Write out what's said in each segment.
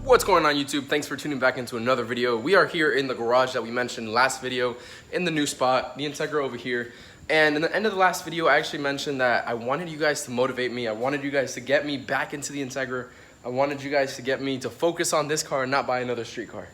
What's going on YouTube? Thanks for tuning back into another video. We are here in the garage that we mentioned last video in the new spot, the Integra over here. And in the end of the last video, I actually mentioned that I wanted you guys to motivate me. I wanted you guys to get me back into the Integra. I wanted you guys to get me to focus on this car and not buy another street car.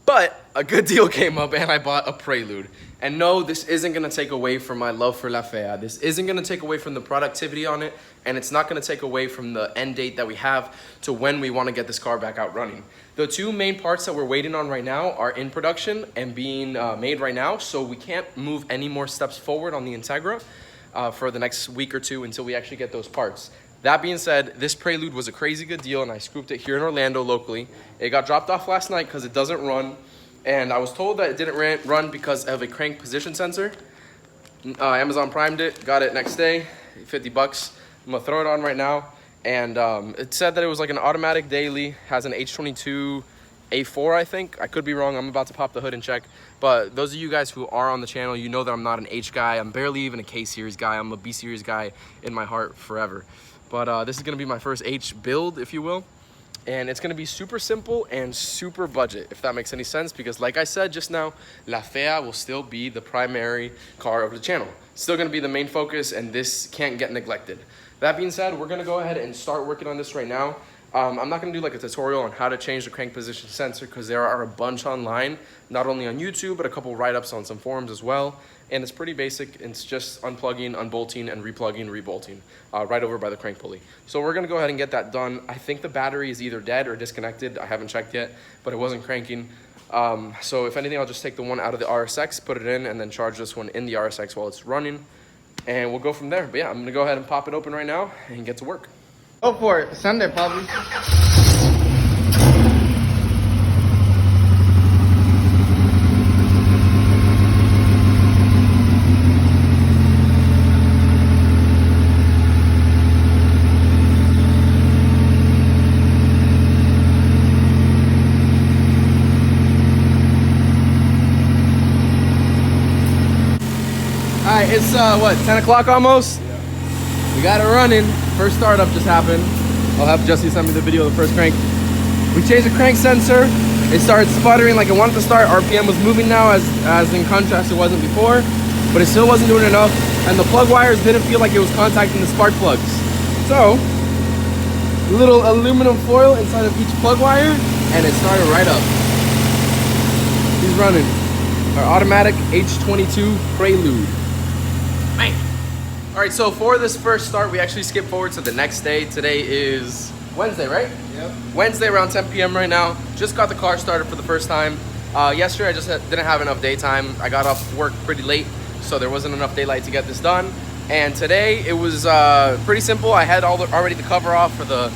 But a good deal came up and I bought a Prelude. And no, this isn't gonna take away from my love for La Fea. This isn't gonna take away from the productivity on it, and it's not gonna take away from the end date that we have to when we wanna get this car back out running. The two main parts that we're waiting on right now are in production and being made right now, so we can't move any more steps forward on the Integra for the next week or two until we actually get those parts. That being said, this Prelude was a crazy good deal and I scooped it here in Orlando locally. It got dropped off last night because it doesn't run. And I was told that it didn't run because of a crank position sensor. Amazon primed it, got it next day, 50 bucks. I'm gonna throw it on right now. And it said that it was like an automatic daily, has an H22 A4, I think. I could be wrong, I'm about to pop the hood and check. But those of you guys who are on the channel, you know that I'm not an H guy. I'm barely even a K series guy. I'm a B series guy in my heart forever. But this is gonna be my first H build, if you will. And it's gonna be super simple and super budget, if that makes any sense, because like I said just now, La Fea will still be the primary car of the channel. It's still gonna be the main focus, and this can't get neglected. That being said, we're gonna go ahead and start working on this right now. I'm not gonna do like a tutorial on how to change the crank position sensor because there are a bunch online, not only on YouTube, but a couple write-ups on some forums as well. And it's pretty basic. It's just unplugging, unbolting, and replugging, rebolting right over by the crank pulley. So we're gonna go ahead and get that done. I think the battery is either dead or disconnected. I haven't checked yet, but it wasn't cranking. So if anything, I'll just take the one out of the RSX, put it in, and then charge this one in the RSX while it's running. And we'll go from there. But yeah, I'm gonna go ahead and pop it open right now and get to work. Go for it. Send it, Pablo. All right, it's what, 10 o'clock almost? Yeah. We got it running. First startup just happened. I'll have Jesse send me the video of the first crank. We changed the crank sensor. It started sputtering like it wanted to start. RPM was moving now, as in contrast it wasn't before, but it still wasn't doing enough. And the plug wires didn't feel like it was contacting the spark plugs. So, a little aluminum foil inside of each plug wire, and it started right up. He's running our automatic H22 Prelude. Man. All right, so for this first start, we actually skip forward to the next day. Today is Wednesday, right? Yep. Wednesday around 10 p.m. right now. Just got the car started for the first time. Yesterday, I just didn't have enough daytime. I got off work pretty late, so there wasn't enough daylight to get this done. And today, it was pretty simple. I had already the cover off for the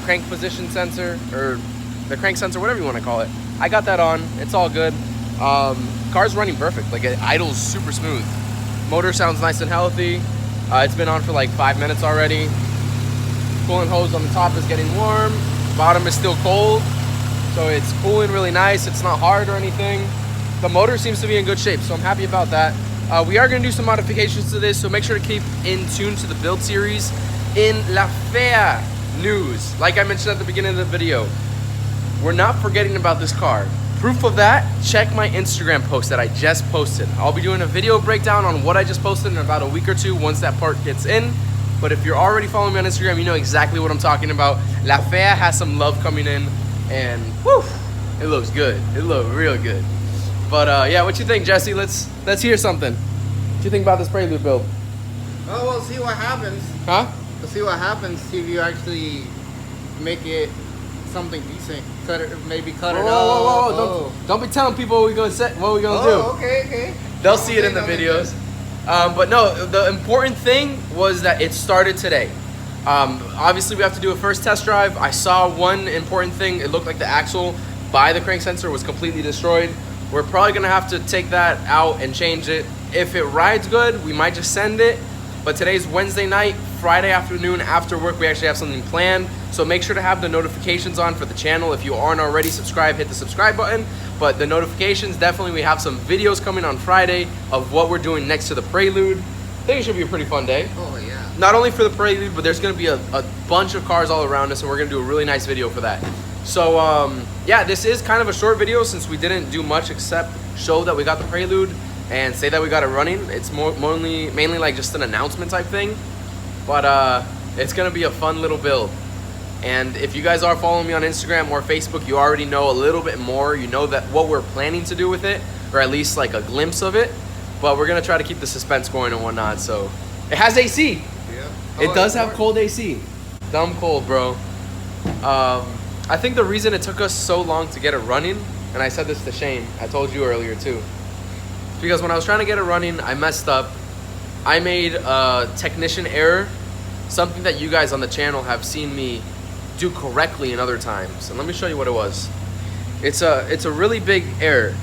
crank position sensor, or the crank sensor, whatever you want to call it. I got that on. It's all good. Car's running perfect. Like, it idles super smooth. Motor sounds nice and healthy. It's been on for like 5 minutes already. Coolant hose on the top is getting warm. Bottom is still cold. So it's cooling really nice. It's not hard or anything. The motor seems to be in good shape, so I'm happy about that. We are gonna do some modifications to this, so make sure to keep in tune to the build series. In La Fea news, like I mentioned at the beginning of the video, we're not forgetting about this car. Proof of that, check my Instagram post that I just posted. I'll be doing a video breakdown on what I just posted in about a week or two once that part gets in. But if you're already following me on Instagram, you know exactly what I'm talking about. La Fea has some love coming in, and whew, it looks good. It looks real good. But yeah, what you think, Jesse? Let's hear something. What you think about this Prelude build? Oh, we'll see what happens. Huh? We'll see what happens. See if you actually make it something decent. Cut it, maybe cut it out. Whoa. Don't be telling people what we're gonna do. Okay. They'll see it in the videos. But no, the important thing was that it started today. Obviously, we have to do a first test drive. I saw one important thing. It looked like the axle by the crank sensor was completely destroyed. We're probably gonna have to take that out and change it. If it rides good, we might just send it. But today's Wednesday night. Friday afternoon after work, we actually have something planned. So make sure to have the notifications on for the channel. If you aren't already subscribed, hit the subscribe button. But the notifications, definitely, we have some videos coming on Friday of what we're doing next to the Prelude. I think it should be a pretty fun day. Oh, yeah. Not only for the Prelude, but there's gonna be a bunch of cars all around us, and we're gonna do a really nice video for that. So yeah, this is kind of a short video since we didn't do much except show that we got the Prelude and say that we got it running. It's mainly like just an announcement type thing, but it's gonna be a fun little build. And if you guys are following me on Instagram or Facebook, you already know a little bit more. You know that what we're planning to do with it, or at least like a glimpse of it. But we're gonna try to keep the suspense going and whatnot. So it has AC. Yeah. It does have cold AC. Dumb cold, bro. I think the reason it took us so long to get it running, and I said this to Shane, I told you earlier too, is because when I was trying to get it running, I messed up. I made a technician error, something that you guys on the channel have seen me do correctly in other times. And let me show you what it was. It's a really big error.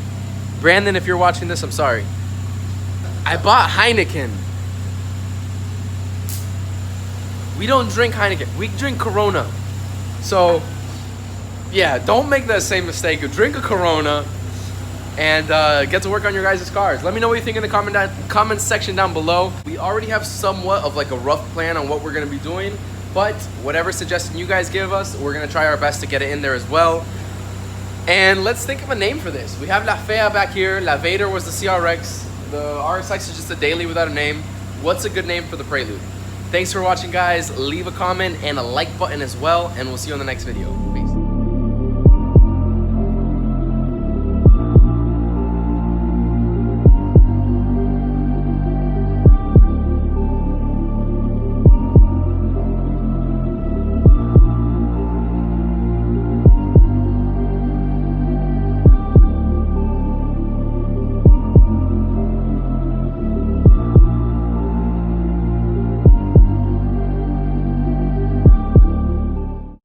Brandon, if you're watching this, I'm sorry. I bought Heineken. We don't drink Heineken. We drink Corona. So, yeah, don't make that same mistake. Drink a Corona and get to work on your guys' cars. Let me know what you think in the comment section down below. We already have somewhat of like a rough plan on what we're gonna be doing, but whatever suggestion you guys give us, we're gonna try our best to get it in there as well. And let's think of a name for this. We have La Fea back here. La Vader was the CRX. The RSX is just a daily without a name. What's a good name for the Prelude? Thanks for watching, guys. Leave a comment and a like button as well, and we'll see you on the next video.